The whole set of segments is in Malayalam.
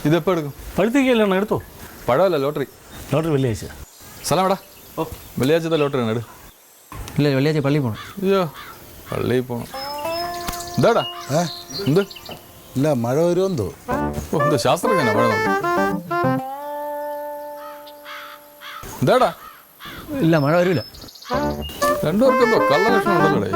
ഇതെപ്പോ എടുക്കും? പഴുത്തേക്കല്ലേ എടുത്തോ. പഴമല്ല, ലോട്ടറി. ലോട്ടറി വെള്ളിയാഴ്ച. സ്ഥലം എടാ? വെള്ളിയാഴ്ചത്തെ ലോട്ടറി ആണ്. ഇല്ല, വെള്ളിയാഴ്ച പള്ളിയിൽ പോകണം. അയ്യോ, പള്ളിയിൽ പോകണം. എന്താടാ എന്ത്? ഇല്ല, മഴ വരുമെന്തോ. എന്ത് ശാസ്ത്രജ്ഞനാ മഴ നോക്കി? എന്താടാ? ഇല്ല, മഴ വരില്ല. രണ്ടുപേർക്ക് എന്തോ കള്ള ലക്ഷണം ഉണ്ടല്ലോ.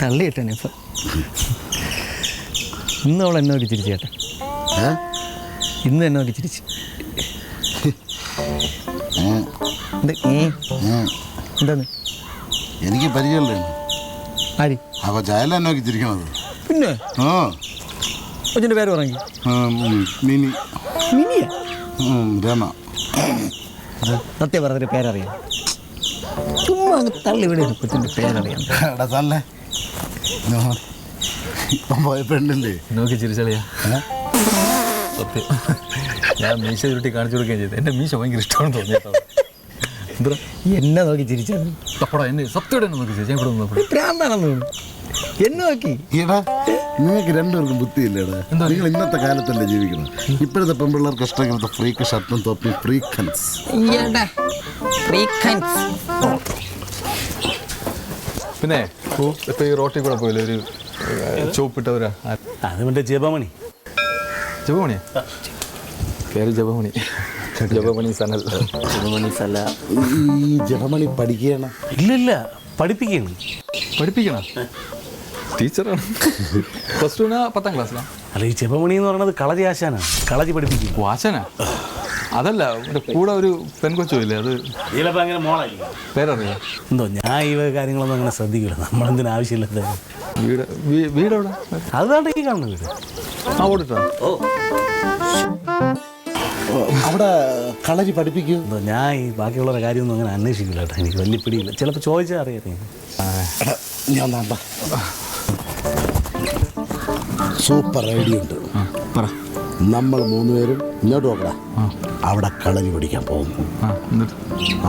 തള്ളി കിട്ടാണ് ഇപ്പം. ഇന്ന് അവൾ എന്നെ നോക്കി ചിരിച്ചു ചേട്ടാ. ഇന്ന് എന്നെ നോക്കി ചിരിച്ചു. എന്താന്ന് എനിക്ക് പരിചയമുണ്ട്. ആരി? അപ്പൊ ചായല എന്നെ നോക്കി ചിരിക്കണത്. പിന്നെ കൊച്ചിൻ്റെ പേര് പറഞ്ഞി? മിനി. മിനിയാ? രമ. സത്യം പറഞ്ഞൊരു പേരറിയാം. ചുമ്മാ അങ്ങ് തള്ളി ഇവിടെ കൊച്ചിൻ്റെ പേരറിയാം. ഇപ്പം പോയ പെണ്ണില്ലേ നോക്കി ചിരിച്ചളിയാ? സത്യം, ഞാൻ മീശ ചുരുട്ടി കാണിച്ചു കൊടുക്കുകയും ചെയ്തു. എൻ്റെ മീശ ഭയങ്കര ഇഷ്ടമാണെന്ന് തോന്നിയിട്ടോ. എന്താ എന്നെ നോക്കി ചിരിച്ചത്? തപ്പടാ, എന്നെ സത്യമായിട്ട് എന്നെ നോക്കി ചിരിച്ചു. ഞാൻ ഇവിടെ നോക്കി പ്രാന്താണെന്ന് തോന്നുന്നു. എന്നെ നോക്കി. ഈടാ, നിങ്ങൾക്ക് രണ്ടുപേർക്കും ബുദ്ധിയില്ലേടാ. നിങ്ങൾ ഇന്നത്തെ കാലത്തല്ലേ ജീവിക്കണം. ഇപ്പോഴത്തെ പെൺപിള്ളേർക്ക് ഇഷ്ടം ഫ്രീക്ക് ഷർട്ടും തൊപ്പി ഫ്രീക്കൻസ്. പിന്നെ ഇപ്പൊ ഈ റോട്ടിൽ കൂടെ പോയില്ലേ ഒരു ചുവപ്പിട്ടവരാ? അത് മറ്റേ ജപമണി. ജപമണിയാ പേര്? ജപമണി. ജപമണി സനൽ. ജപമണി സല. ഈ ജപമണി പഠിക്കണം? ഇല്ലില്ല, പഠിപ്പിക്കണം. പഠിപ്പിക്കണം? ടീച്ചറാണ്. പ്ലസ് ടുനാ 10ാം ക്ലാസ്സിലാ? അല്ല, ഈ ജപമണി എന്ന് പറയുന്നത് കളരി ആശാനാണ്. കളരി പഠിപ്പിക്കും. വാശനാ? അതല്ല, കൂടെ ഒരു പെൺകൊച്ചു ഇല്ലേ, അത് ചിലപ്പോൾ അങ്ങനെ മോളായിരിക്കും. പേരറിയാം? എന്തോ ഞാൻ ഈ കാര്യങ്ങളൊന്നും അങ്ങനെ ശ്രദ്ധിക്കില്ല. നമ്മളെന്തിനും ആവശ്യമില്ലാത്ത വീടെവിടെ? അതാണ് ഈ കാണുന്ന വീട്. ആ, ഓടിട്ടോ. അവിടെ കളരി പഠിപ്പിക്കൂ? എന്തോ ഞാൻ ഈ ബാക്കിയുള്ളവരുടെ കാര്യമൊന്നും അങ്ങനെ അന്വേഷിക്കില്ല കേട്ടോ. എനിക്ക് വലിയ പിടിയില്ല. ചിലപ്പോൾ ചോദിച്ചാൽ അറിയാം. ഞാൻ സൂപ്പർ ഐഡിയ ഉണ്ട്. പറ. നമ്മൾ 3 പേരും ഇങ്ങോട്ട് നോക്കടാ. അവിടെ കളരി പഠിക്കാൻ പോകുന്നു.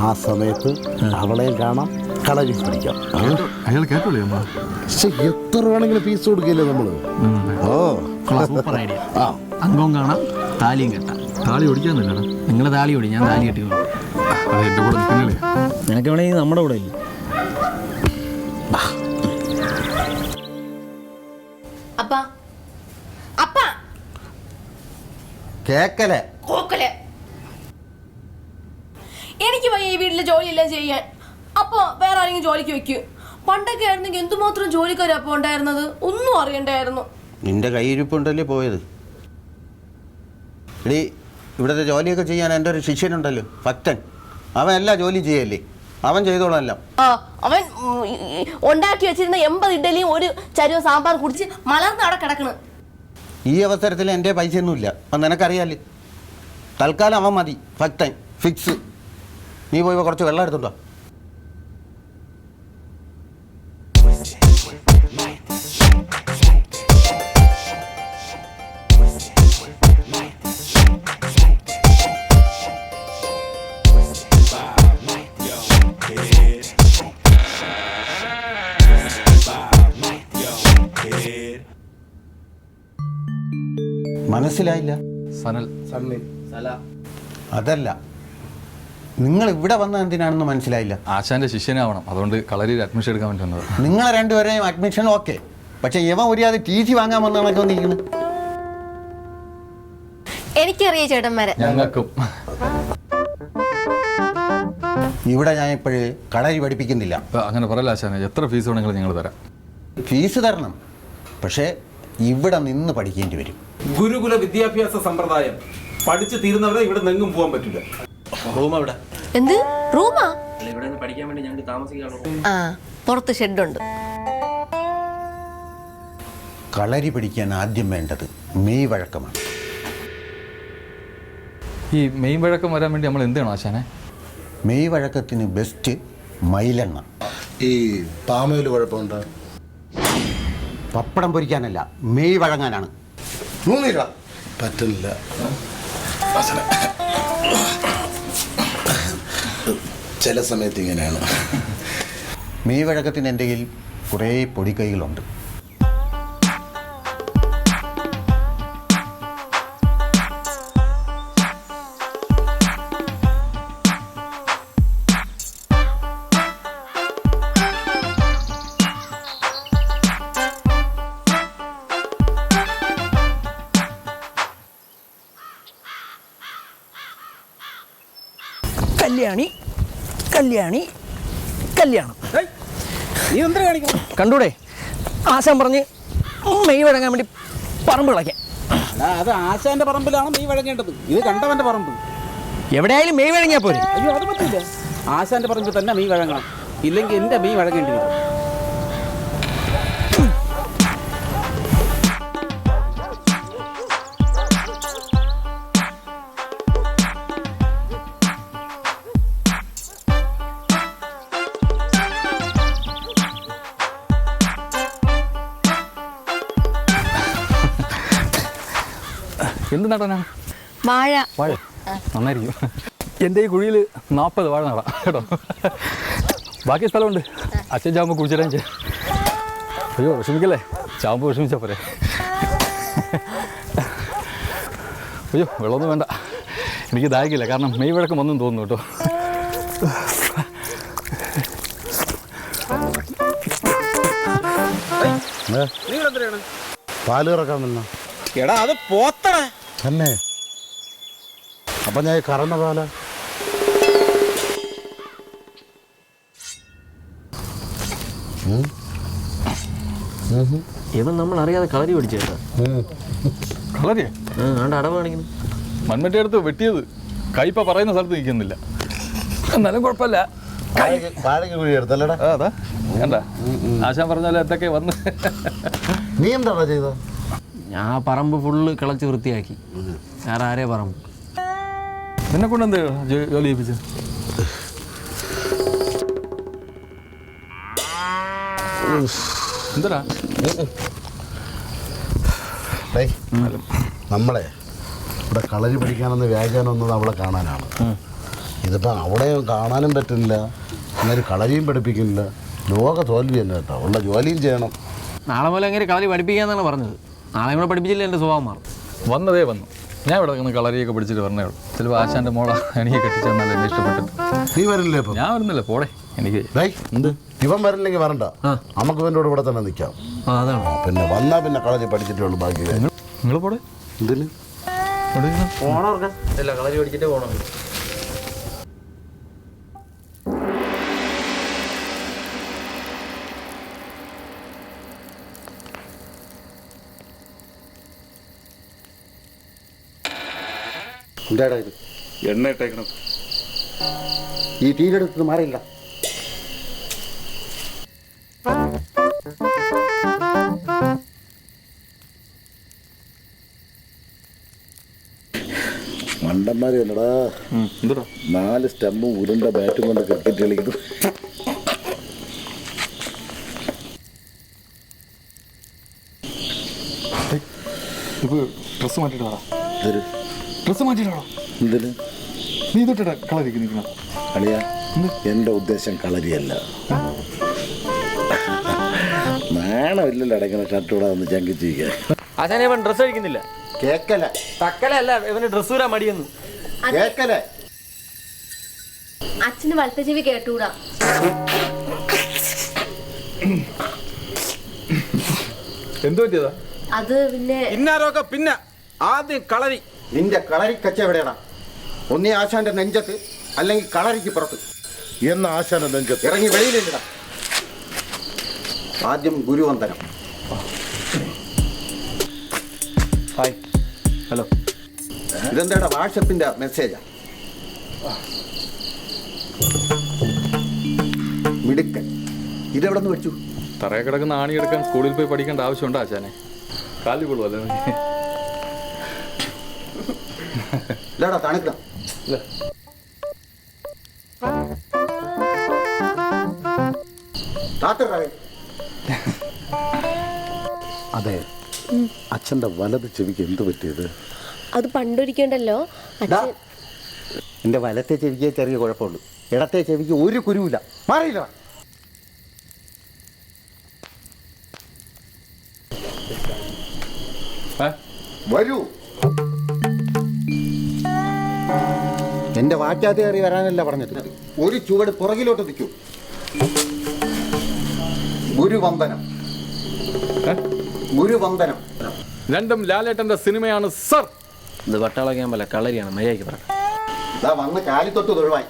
ആ സമയത്ത് അവളെയും കാണാം, കളരി പഠിക്കാം. അയാൾ കേട്ടോളൂ. പക്ഷെ എത്ര വേണമെങ്കിലും ഫീസ് കൊടുക്കില്ലേ നമ്മള്? Super idea. അംഗവും കാണാം, താലിയും കെട്ടാം. താലി ഓടിക്കാന്നില്ല? നിങ്ങൾ താലി ഓടി, ഞാൻ താലി കെട്ടിക്കോളൂ. എൻ്റെ കൂടെ നിൽക്കുന്നില്ലേ? നിനക്ക് വേണമെങ്കിൽ നമ്മുടെ കൂടെ ഇല്ല. കേക്കലേ കോക്കലെ എനിക്ക് വയ്യ ഈ വീട്ടിലെ ജോലിയെല്ലാം ചെയ്യാൻ. അപ്പൊ വേറെ ആരെങ്കിലും ജോലിക്ക് വെക്കൂ. പണ്ടൊക്കെ ആയിരുന്നെങ്കിൽ എന്തുമാത്രം ജോലിക്കാരാ അപ്പൊ ഉണ്ടായിരുന്നത്, ഒന്നും അറിയണ്ടായിരുന്നു. നിന്റെ കയ്യിരിപ്പുണ്ടല്ലേ പോയത്. എടീ, ഇവിടുത്തെ ജോലിയൊക്കെ ചെയ്യാൻ എൻ്റെ ഒരു ശിഷ്യനുണ്ടല്ലോ, ഭക്തൻ. അവൻ എല്ലാ ജോലിയും ചെയ്യല്ലേ, അവൻ ചെയ്തോളാം. അവൻ ഉണ്ടാക്കി വെച്ചിരുന്ന 80 ഇഡലിയും ഒരു ചരുവ സാമ്പാർ കുടിച്ച് മലർന്ന് അവിടെ കിടക്കണ്. ഈ അവസരത്തിൽ എൻ്റെ പൈസയൊന്നുമില്ല, അപ്പം നിനക്കറിയാല്ലേ. തൽക്കാലം അവൻ മതി, ഭക്തൻ ഫിക്സ്. നീ പോയി കുറച്ച് വെള്ളം എടുത്തുണ്ടോ? മനസ്സിലായില്ല? സനൽ. അതല്ല, നിങ്ങൾ ഇവിടെ വന്നത് എന്തിനാണെന്ന് മനസ്സിലായില്ല. ആശാന്റെ ശിഷ്യനാവണം, അതുകൊണ്ട് കളരിയിൽ അഡ്മിഷൻ എടുക്കാൻ വേണ്ടി വന്നത്. നിങ്ങളെ രണ്ടുപേരെയും അഡ്മിഷൻ ഓക്കെ, പക്ഷെ ഇവൻ ഒരിയാതെ ടി സി വാങ്ങാൻ വന്ന കണക്കൊന്നിരിക്കുന്നു. എനിക്കറിയാം ചേട്ടന്മാരെ. ഞങ്ങൾക്കും. ഇവിടെ ഞാൻ ഇപ്പോഴ് കളരി പഠിപ്പിക്കുന്നില്ല. അങ്ങനെ പറയല്ല ആശാനെ, എത്ര ഫീസ് വേണമെങ്കിലും ഞങ്ങൾ തരാം. ഫീസ് തരണം, പക്ഷേ ഇവിടെ നിന്ന് പഠിക്കേണ്ടി വരും. ഗുരുകുല വിദ്യാഭ്യാസ സമ്പ്രദായം പഠിച്ചു തീരുന്നവരെ ഇവിടെ നിന്നും പോകാൻ പറ്റില്ല. റൂം എവിടെ? എന്ത് റൂമാ? ഇവിടെ പഠിക്കാൻ വേണ്ടി ഞങ്ങൾക്ക് താമസിക്കാനുള്ള ആ, പുറത്ത് ഷെഡുണ്ട്. കളരി പഠിക്കാൻ ആദ്യം വേണ്ടത് മെയ് വഴക്കമാണ്. ഈ മെയിൻ വഴക്കം വരാൻ വേണ്ടി നമ്മൾ എന്ത് ചെയ്യണം ആശാനെ? മെയ് വഴക്കത്തിന് ബെസ്റ്റ് മയിലെണ്ണ. ഈ പാമയിൽ കുഴപ്പമുണ്ടോ? പപ്പടം പൊരിക്കാനല്ല, മെയ് വഴങ്ങാനാണ്. പറ്റില്ല. ചില സമയത്ത് ഇങ്ങനെയാണ്. മെയ് വഴക്കത്തിന് എൻ്റെ കയ്യിൽ കുറേ പൊടിക്കൈകളുണ്ട്. കല്യാണി കല്യാണി കല്യാണം. നീ എന്താ കാണിക്കണം? കണ്ടൂടെ, ആശാൻ പറഞ്ഞ് മെയ് വഴങ്ങാൻ വേണ്ടി പറമ്പ് കളയ്ക്കാൻ. അത് ആശാന്റെ പറമ്പിലാണ് നീ വഴങ്ങേണ്ടത്. ഇത് കണ്ടവന്റെ പറമ്പ്. എവിടെയായാലും മെയ് വഴങ്ങിയാ പോരെ. അയ്യോ, അത് പറ്റില്ല. ആശാന്റെ പറമ്പിൽ തന്നെ നീ വഴങ്ങണം, ഇല്ലെങ്കിൽ എന്റെ നീ വഴങ്ങേണ്ടി വരും. എന്ത് നടാനാണ്? വാഴ. വാഴ നന്നായിരിക്കും. എൻ്റെ ഈ കുഴിയിൽ 40 വാഴ നടാം കേട്ടോ. ബാക്കി സ്ഥലമുണ്ട്. അച്ഛൻ ചാമ്പ് കുഴിച്ചിടാൻ ചെയ്യാം. അയ്യോ വിഷമിക്കല്ലേ, ചാമ്പ് വിഷമിച്ചാൽ പോരെ. അയ്യോ വെള്ളമൊന്നും വേണ്ട, എനിക്ക് ദാഹിക്കില്ല. കാരണം മെയ് വഴക്കം വന്നും തോന്നുന്നു കേട്ടോ. നീ എന്തിനാണ് പാല് ഇറക്കാൻ വന്ന? എടാ, അത് പോത്തട തന്നെ. അപ്പം ഞാൻ കറന്ന പാല. ഇവൻ നമ്മൾ അറിയാതെ കളരി പഠിച്ചേട്ടാ. കളരിയെ ആണ്ട് അടവ് കാണിക്കുന്നു. മൺമറ്റേ അടുത്ത് വെട്ടിയത് കയ്പ പറയുന്ന സ്ഥലത്ത് നിൽക്കുന്നില്ല. എന്നാലും കുഴപ്പമില്ല. വാഴയ്ക്ക് കുഴി എടുത്തല്ലടാ. അതാ കണ്ട, ആശാൻ പറഞ്ഞാലും എന്തൊക്കെ വന്ന്. നീ എന്താണോ ചെയ്തത്? ഞാൻ പറമ്പ് ഫുള്ള് കിളച്ച് വൃത്തിയാക്കി. വേറെ ആരേ പറമ്പ്. നിന്നെ കൊണ്ട് എന്ത് ജോലി ചെയ്യിപ്പിച്ചു? എന്താ നമ്മളെ ഇവിടെ കളരി പഠിക്കാനെന്ന് വ്യാഖ്യാനം വന്നത് അവളെ കാണാനാണ്. ഇതിപ്പോൾ അവളെയും കാണാനും പറ്റുന്നില്ല, എന്നാലും കളരിയും പഠിപ്പിക്കുന്നില്ല. ലോക തോൽവി തന്നെ കേട്ടോ. ഉള്ള ജോലിയും ചെയ്യണം. നാളെ പോലെ എങ്ങനെ കളരി പഠിപ്പിക്കാന്നാണ് പറഞ്ഞത്. നാളെ കൂടെ പഠിപ്പിച്ചില്ല എൻ്റെ സ്വഭാവം മാറും. വന്നതേ വന്നു. ഞാൻ ഇവിടെ നിന്ന് കളരിയൊക്കെ പിടിച്ചിട്ട് പറഞ്ഞേ ഉള്ളൂ. ചിലപ്പോൾ ആശാൻ്റെ മോളെ എനിക്ക് കെട്ടിച്ചെന്നാൽ എന്നെ ഇഷ്ടപ്പെട്ടിട്ട്. നീ വരില്ലേ ഇപ്പം? ഞാൻ വരുന്നില്ല, പോടെ. എനിക്ക് എന്ത് ഇവൻ വരില്ലെങ്കിൽ വരണ്ട, നമുക്ക് ഇവൻ്റെ കൂടെ ഇവിടെ തന്നെ നിൽക്കാം. അതാണ്. പിന്നെ വന്നാൽ പിന്നെ കളരി പഠിച്ചിട്ടേ ഉള്ളൂ ബാക്കി. നിങ്ങൾ പോടെ. എന്തിന് പോണോ? ഇല്ല, കളരി പഠിച്ചിട്ടേ പോകണം. എന്താടാ ഇത്? എണ്ണ ഇട്ടേക്കണം. ഈ തീരെടുത്ത് മാറിയില്ല. മണ്ടന്മാര് അല്ലടാ. 4 സ്റ്റമ്പും ഉരുണ്ട ബാറ്റും കൊണ്ട് ക്രിക്കറ്റ് കളിക്കുന്നു. ഡ്രസ്സ് മാറ്റിട്ടോ. ഡ്രസ്സ് മാറ്റിട്ടോ. എന്തിന് നീ തൊട്ടിട്ട് കളരിക്ക് നിൽക്കണം. കളിയാ? എൻ്റെ ഉദ്ദേശം കളരിയല്ല. നാണമില്ലല്ലോ അടയ്ക്കണ ഷർട്ടൂടെ ഒന്ന് ചങ്കിച്ചിരിക്കാൻ. ആശാനെ ഇവൻ ഡ്രസ്സ് അടിക്കുന്നില്ല. കേക്കല തക്കലല്ല, ഇവന് ഡ്രസ്സ് വരാൻ മടിയെന്ന്. കേക്കല. അച്ഛന് വലത്തെ ചെവി കേട്ടൂടാ. എന്തു പറ്റിയതാ? അത് പിന്നെ ഇന്നാരൊക്കെ പിന്നെ ആദ്യം കളരി നിന്റെ കളരിക്കച്ച എവിടെയാടാ? ഒന്നീ ആശാന്റെ നെഞ്ചത്ത്, അല്ലെങ്കിൽ കളരിക്ക് പുറത്ത്. എന്ന ആശാന്റെ നെഞ്ചത്ത് ഇറങ്ങി വെളിയിലില്ലടാ. ആദ്യം ഗുരുവന്ദനം. ഹായ്. ഹലോ. ഇതെന്താടാ വാട്സപ്പിന്റെ മെസ്സേജാ? മിടുക്കൻ. ഇതെവിടെ നിന്ന് വെച്ചു? തറയെ കിടക്കുന്ന ആണിയെടുക്കാൻ സ്കൂളിൽ പോയി പഠിക്കേണ്ട ആവശ്യമുണ്ടോ ആശാനെ? കാലിൽ കൊള്ളുമല്ലേ? ഇല്ലാടാ തണുക്കണം. അതെ, അച്ഛന്റെ വലത് ചെവിക്ക് എന്ത് പറ്റിയത്? അത് പണ്ടൊരിക്കണ്ടല്ലോ എന്റെ വലത്തെ ചെവിക്ക് ചെറിയ കുഴപ്പമുള്ളൂ, ഇടത്തെ ചെവിക്ക് ഒരു കുരുവില്ല. മാറിയില്ല. വരൂ. എന്റെ വാറ്റാതെ കയറി വരാനല്ല പറഞ്ഞത്. ഒരു ചുവട് പുറകിലോട്ട് നിൽക്കൂ. ഗുരുവന്ദനം. ഗുരുവന്ദനം. രണ്ടും ലാലേട്ടന്റെ സിനിമയാണ് സർ. ഇത് പട്ടാള ക്യാമ്പല്ല, കളരിയാണ്. മര്യാദയ്ക്ക് പറ. ഇതാ വന്ന് കാലിത്തൊട്ട് തൊഴുവായി.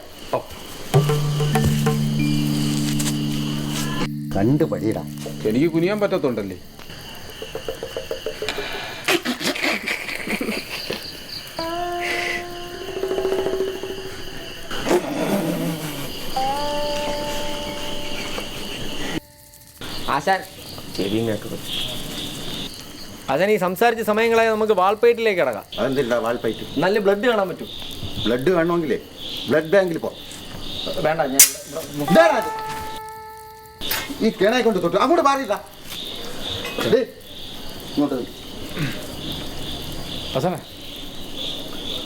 കണ്ടു പടിയിടാം. എനിക്ക് കുനിയാൻ പറ്റത്തുണ്ടല്ലേ? ആശാൻ ചെവിയും കേട്ടു. ആശാൻ ഈ സംസാരിച്ച സമയങ്ങളായി നമുക്ക് വാൾപ്പേറ്റിലേക്ക് കിടക്കാം. അതെന്തില്ല വാൾപ്പയറ്റ്? നല്ല ബ്ലഡ് കാണാൻ പറ്റും. ബ്ലഡ് വേണമെങ്കിലേ ബ്ലഡ് ബാങ്കിൽ പോ. വേണ്ട, ഞാൻ ഇതാരാ ഇത്? ഈ കിണയെ കൊണ്ട് തൊട്ടു. അങ്ങോട്ട് മാറിയില്ല. ഇങ്ങോട്ട് നില്ല്. ആശാനെ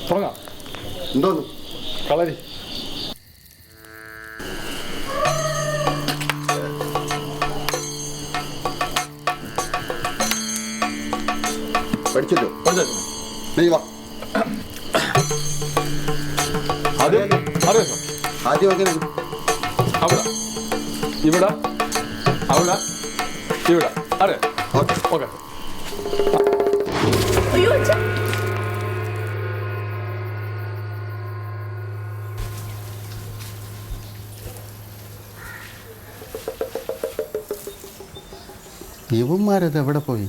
തുടങ്ങാം. എന്തോന്നു? കളരി. പഠിച്ചല്ലോ. നീ വാ. ആദ്യം ആദ്യം അങ്ങനെ അവിടെ, ഇവിടെ, അവിടെ, ഇവിടെ. അറിയാം. ഓക്കെ. അയ്യോ അച്ഛാ. ഇവന്മാരത് എവിടെ പോയി?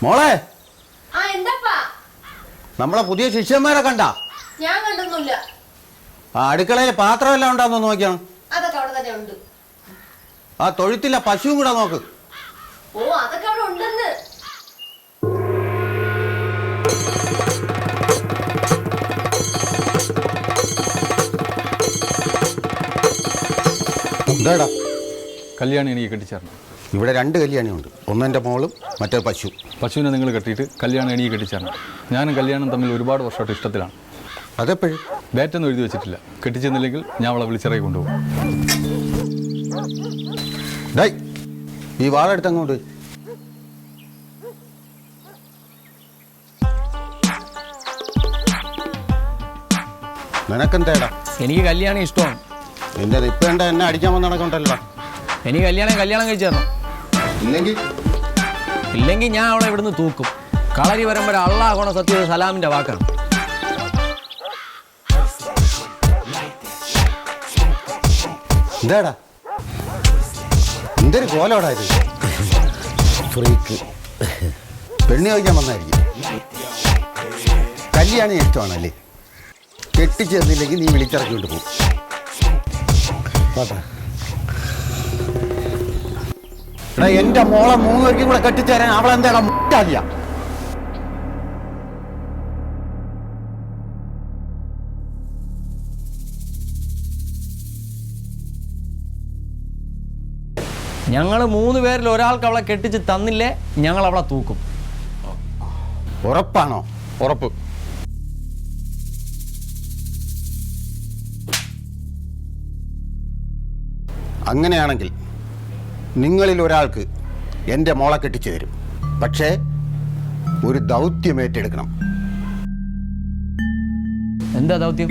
മോളെ, ആ എന്താപ്പാ? നമ്മളെ പുതിയ ശിഷ്യന്മാരെ കണ്ടാ? ഞാൻ കണ്ടൊന്നുമില്ല. ആ അടുക്കളയിൽ പാത്രമെല്ലാം ഉണ്ടാന്ന് നോക്കിയാണ്. അതൊക്കെ അവിടെ തന്നെ ഉണ്ട്. ആ തൊഴുത്തില്ല പശുവും കൂടെ നോക്ക്. ഓ അതൊക്കെ അവിടെ ഉണ്ടെന്ന്. എന്താടാ? കല്യാണി എനിക്ക് കെട്ടിച്ചേർന്നു. ഇവിടെ രണ്ട് കല്യാണിയുണ്ട്. ഒന്നെൻ്റെ മോളും മറ്റേ പശു. പശുവിനെ നിങ്ങൾ കെട്ടിയിട്ട് കല്യാണം എനിക്ക് കെട്ടിച്ചേർന്നു. ഞാനും കല്യാണം തമ്മിൽ ഒരുപാട് വർഷമായിട്ട് ഇഷ്ടത്തിലാണ്. അതെപ്പോഴും ഡേറ്റൊന്നും എഴുതി വെച്ചിട്ടില്ല. കെട്ടിച്ചെന്നില്ലെങ്കിൽ ഞാൻ അവളെ വിളിച്ചിറക്കി കൊണ്ടുപോകും. ഡേയ്, ഈ വാളെടുത്ത് അങ്ങോട്ട്. നിനക്കെന്തേടാ? എനിക്ക് കല്യാണം ഇഷ്ടമാണ്. നിന്റെ നിപ്പേണ്ട എന്നെ അടിക്കാൻ വന്ന് നടക്കണ്ടല്ലോ. എനിക്ക് കല്യാണം കഴിച്ചു തരണം. ഇല്ലെങ്കിൽ ഞാൻ അവളെ ഇവിടുന്ന് തൂക്കും. കളരി വരുമ്പോൾ അള്ളാഹുണ സത്യ സലാമിന്റെ വാക്കാണ്. എന്താടാ? എന്തൊരു കോലോടാ ഇത്? ഫ്രീക്ക് പെണ്ണ് ചോദിക്കാൻ വന്നായിരിക്കും. കല്യാണം ഇഷ്ടമാണല്ലേ? കെട്ടിച്ചേർന്നില്ലെങ്കിൽ നീ വിളിച്ചിറക്കിക്കൊണ്ട് പോകും. എടാ, എന്റെ മോളെ 3 പേർക്കും കൂടെ കെട്ടിച്ചേരാൻ അവളെന്താടാ മുട്ടാതിയാ? ഞങ്ങൾ 3 പേരിൽ ഒരാൾക്ക് അവളെ കെട്ടിച്ച് തന്നില്ലേ ഞങ്ങൾ അവളെ തൂക്കും. ഉറപ്പാണോ? ഉറപ്പ്. അങ്ങനെയാണെങ്കിൽ നിങ്ങളിൽ ഒരാൾക്ക് എൻ്റെ മോളെ കെട്ടിച്ചു തരും. പക്ഷേ ഒരു ദൗത്യം ഏറ്റെടുക്കണം. എന്താ ദൗത്യം?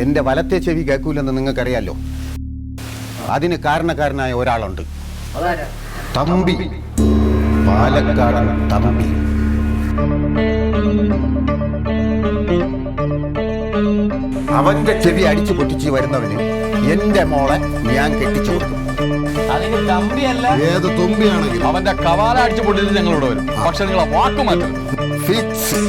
എൻ്റെ വലത്തെ ചെവി കേൾക്കൂലെന്ന് നിങ്ങൾക്കറിയാലോ. അതിന് കാരണക്കാരനായ ഒരാളുണ്ട്. തമ്പി, പാലക്കാടൻ തമ്പി. അവന്റെ ചെവി അടിച്ചു പൊട്ടിച്ച് വരുന്നവന് എന്റെ മോളെ ഞാൻ കെട്ടിച്ചു കൊടുക്കും. അതിന് കമ്പിയല്ല, ഏത് തുമ്പിയാണെങ്കിലും അവന്റെ കവാല അടിച്ചു പൊട്ടിച്ച് ഞങ്ങളിവിടെ വരും. പക്ഷെ നിങ്ങൾ വാക്ക് മാറ്റരുത്. ഫിക്സ്.